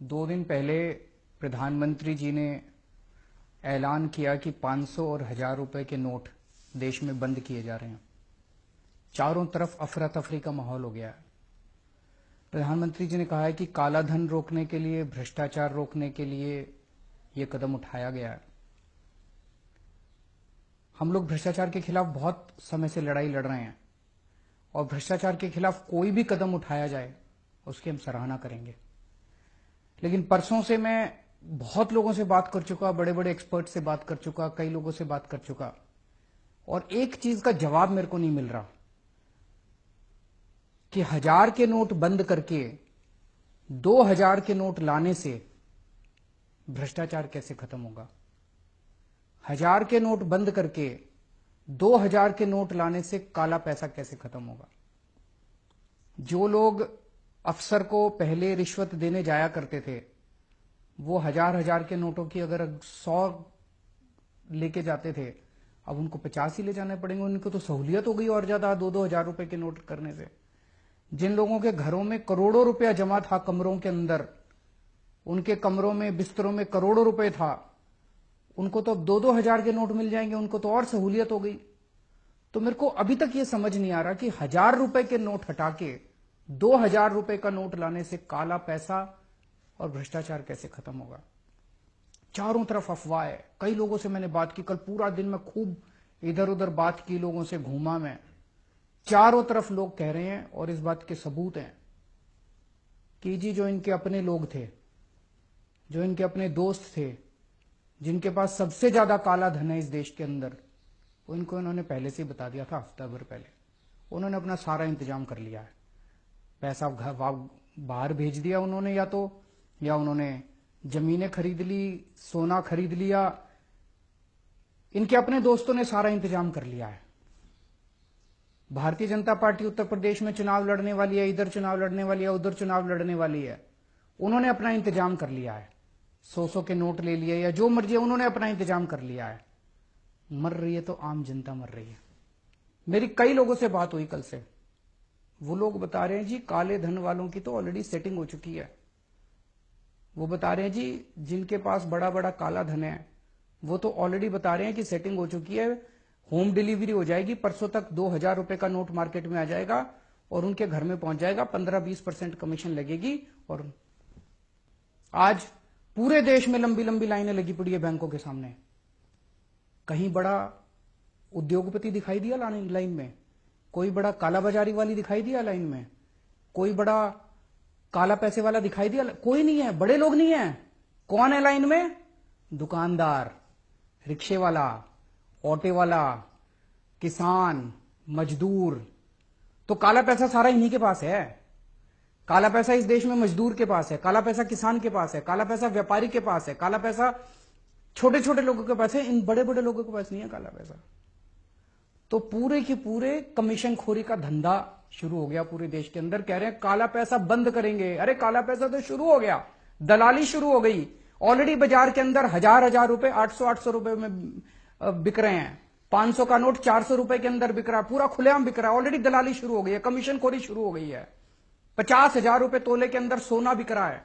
2 दिन पहले प्रधानमंत्री जी ने ऐलान किया कि 500 और 1000 रुपए के नोट देश में बंद किए जा रहे हैं। चारों तरफ अफरा तफरी का माहौल हो गया है। प्रधानमंत्री जी ने कहा है कि काला धन रोकने के लिए, भ्रष्टाचार रोकने के लिए ये कदम उठाया गया है। हम लोग भ्रष्टाचार के खिलाफ बहुत समय से लड़ाई लड़ रहे हैं और भ्रष्टाचार के खिलाफ कोई भी कदम उठाया जाए उसकी हम सराहना करेंगे। लेकिन परसों से मैं बहुत लोगों से बात कर चुका, बड़े बड़े एक्सपर्ट से बात कर चुका, कई लोगों से बात कर चुका, और एक चीज का जवाब मेरे को नहीं मिल रहा कि 1000 के नोट बंद करके 2000 के नोट लाने से भ्रष्टाचार कैसे खत्म होगा। 1000 के नोट बंद करके 2000 के नोट लाने से काला पैसा कैसे खत्म होगा। जो लोग अफसर को पहले रिश्वत देने जाया करते थे, वो 1000 के नोटों की अगर 100 लेके जाते थे, अब उनको 50 ही ले जाने पड़ेंगे। उनको तो सहूलियत हो गई और ज्यादा 2-2 हजार रुपए के नोट करने से। जिन लोगों के घरों में करोड़ों रुपया जमा था कमरों के अंदर, उनके कमरों में, बिस्तरों में करोड़ों रुपए था, उनको तो अब 2-2 हजार के नोट मिल जाएंगे। उनको तो और सहूलियत हो गई। तो मेरे को अभी तक ये समझ नहीं आ रहा कि 1000 रुपए के नोट हटा के 2000 रुपए का नोट लाने से काला पैसा और भ्रष्टाचार कैसे खत्म होगा। चारों तरफ अफवाह है। कई लोगों से मैंने बात की, कल पूरा दिन मैं खूब इधर उधर बात की, लोगों से घूमा मैं। चारों तरफ लोग कह रहे हैं और इस बात के सबूत हैं कि जी जो इनके अपने लोग थे, जो इनके अपने दोस्त थे, जिनके पास सबसे ज्यादा काला धन है इस देश के अंदर, उनको इन्होंने पहले से ही बता दिया था, हफ्ता भर पहले। उन्होंने अपना सारा इंतजाम कर लिया है। पैसा बाहर भेज दिया उन्होंने, या उन्होंने जमीनें खरीद ली, सोना खरीद लिया। इनके अपने दोस्तों ने सारा इंतजाम कर लिया है। भारतीय जनता पार्टी उत्तर प्रदेश में चुनाव लड़ने वाली है, इधर चुनाव लड़ने वाली है, उधर चुनाव लड़ने वाली है। उन्होंने अपना इंतजाम कर लिया है। 100 के नोट ले लिए या जो मर्जी, उन्होंने अपना इंतजाम कर लिया है। मर रही है तो आम जनता मर रही है। मेरी कई लोगों से बात हुई कल से। वो लोग बता रहे हैं जी काले धन वालों की तो ऑलरेडी सेटिंग हो चुकी है। वो बता रहे हैं जी जिनके पास बड़ा बड़ा काला धन है वो तो ऑलरेडी बता रहे हैं कि सेटिंग हो चुकी है, होम डिलीवरी हो जाएगी, परसों तक 2000 रुपए का नोट मार्केट में आ जाएगा और उनके घर में पहुंच जाएगा, 15-20% कमीशन लगेगी। और आज पूरे देश में लंबी लंबी लाइनें लगी पड़ी है बैंकों के सामने। कहीं बड़ा उद्योगपति दिखाई दिया लाइन में? कोई बड़ा काला बाजारी वाली दिखाई दिया लाइन में? कोई बड़ा काला पैसे वाला दिखाई दिया? कोई नहीं है, बड़े लोग नहीं है। कौन है लाइन में? दुकानदार, रिक्शे वाला, ऑटो वाला, किसान, मजदूर। तो काला पैसा सारा इन्हीं के पास है। काला पैसा इस देश में मजदूर के पास है, काला पैसा किसान के पास है, काला पैसा व्यापारी के पास है, काला पैसा छोटे छोटे लोगों के पास है। इन बड़े बड़े लोगों के पास नहीं है काला पैसा। तो पूरे के पूरे कमीशन खोरी का धंधा शुरू हो गया पूरे देश के अंदर। कह रहे हैं काला पैसा बंद करेंगे। अरे काला पैसा तो शुरू हो गया, दलाली शुरू हो गई। ऑलरेडी बाजार के अंदर 1000 रुपए, 800 रुपए में बिक रहे हैं। 500 का नोट 400 रुपए के अंदर बिक रहा है, पूरा खुलेआम बिक रहा है। ऑलरेडी दलाली शुरू हो गई है, कमीशन खोरी शुरू हो गई है। 50,000 रुपए तोले के अंदर सोना बिक रहा है।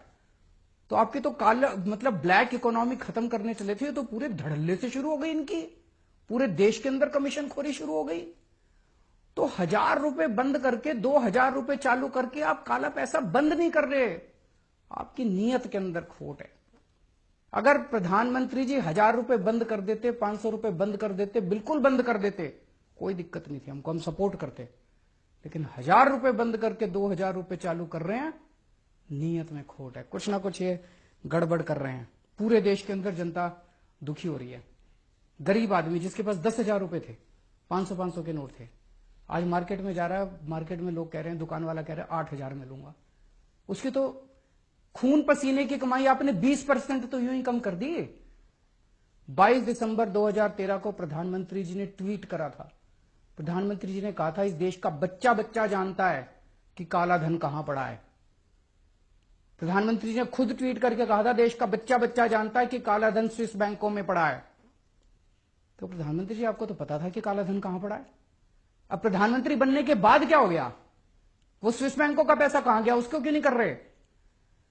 तो आपकी तो काला मतलब ब्लैक इकोनॉमी खत्म करने चले थे, तो पूरे धड़ल्ले से शुरू हो गई इनकी। पूरे देश के अंदर कमीशन खोरी शुरू हो गई। तो 1000 रुपए बंद करके 2000 रुपए चालू करके आप काला पैसा बंद नहीं कर रहे। आपकी नीयत के अंदर खोट है। अगर प्रधानमंत्री जी 1000 रुपए बंद कर देते, 500 रुपए बंद कर देते, बिल्कुल बंद कर देते, कोई दिक्कत नहीं थी, हमको हम सपोर्ट करते। लेकिन 1000 रुपए बंद करके 2000 रुपए चालू कर रहे हैं, नीयत में खोट है। कुछ ना कुछ ये गड़बड़ कर रहे हैं। पूरे देश के अंदर जनता दुखी हो रही है। गरीब आदमी जिसके पास 10,000 रुपए थे, 500 के नोट थे, आज मार्केट में जा रहा है, मार्केट में लोग कह रहे हैं, दुकान वाला कह रहा है 8,000 में लूंगा। उसकी तो खून पसीने की कमाई आपने 20% तो यूं ही कम कर दी। 22 दिसंबर 2013 को प्रधानमंत्री जी ने ट्वीट करा था। प्रधानमंत्री जी ने कहा था इस देश का बच्चा बच्चा जानता है कि काला धन कहां पड़ा है। प्रधानमंत्री जी ने खुद ट्वीट करके कहा था देश का बच्चा बच्चा जानता है कि काला धन स्विस बैंकों में पड़ा है। तो प्रधानमंत्री जी आपको तो पता था कि काला धन कहां पड़ा है। अब प्रधानमंत्री बनने के बाद क्या हो गया? वो स्विस बैंकों का पैसा कहां गया? उसको क्यों नहीं कर रहे?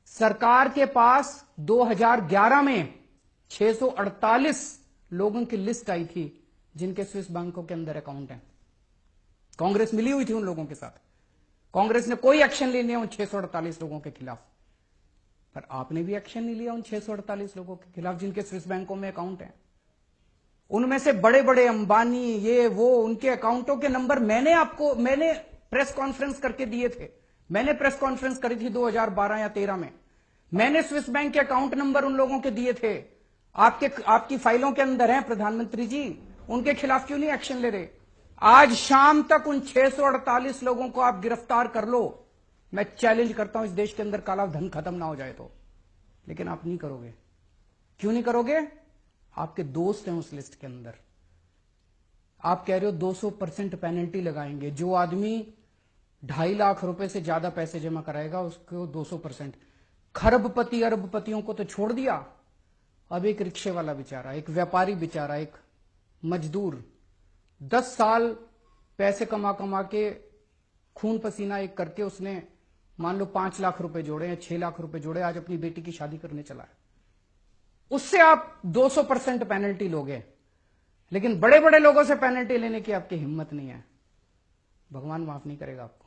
सरकार के पास 2011 में 648 लोगों की लिस्ट आई थी जिनके स्विस बैंकों के अंदर अकाउंट है। कांग्रेस मिली हुई थी उन लोगों के साथ। कांग्रेस ने कोई एक्शन नहीं लिया उन 648 लोगों के खिलाफ, पर आपने भी एक्शन नहीं लिया उन 648 लोगों के खिलाफ जिनके स्विस बैंकों में अकाउंट है। उनमें से बड़े बड़े अंबानी, ये वो, उनके अकाउंटों के नंबर मैंने प्रेस कॉन्फ्रेंस करके दिए थे। मैंने प्रेस कॉन्फ्रेंस करी थी 2012 या 13 में। मैंने स्विस बैंक के अकाउंट नंबर उन लोगों के दिए थे। आपकी फाइलों के अंदर है प्रधानमंत्री जी। उनके खिलाफ क्यों नहीं एक्शन ले रहे? आज शाम तक उन 648 लोगों को आप गिरफ्तार कर लो। मैं चैलेंज करता हूं इस देश के अंदर काला धन खत्म ना हो जाए तो। लेकिन आप नहीं करोगे। क्यों नहीं करोगे? आपके दोस्त हैं उस लिस्ट के अंदर। आप कह रहे हो 200% पेनल्टी लगाएंगे। जो आदमी 2.5 लाख रुपए से ज्यादा पैसे जमा कराएगा उसको 200%। खरबपति अरबपतियों को तो छोड़ दिया, अब एक रिक्शे वाला बेचारा, एक व्यापारी बेचारा, एक मजदूर 10 साल पैसे कमा कमा के खून पसीना एक करके उसने मान लो 5 लाख रुपए जोड़े या 6 लाख रुपए जोड़े, आज अपनी बेटी की शादी करने चला है। उससे आप 200% पेनल्टी लोगे, लेकिन बड़े बड़े लोगों से पेनल्टी लेने की आपकी हिम्मत नहीं है। भगवान माफ नहीं करेगा आपको।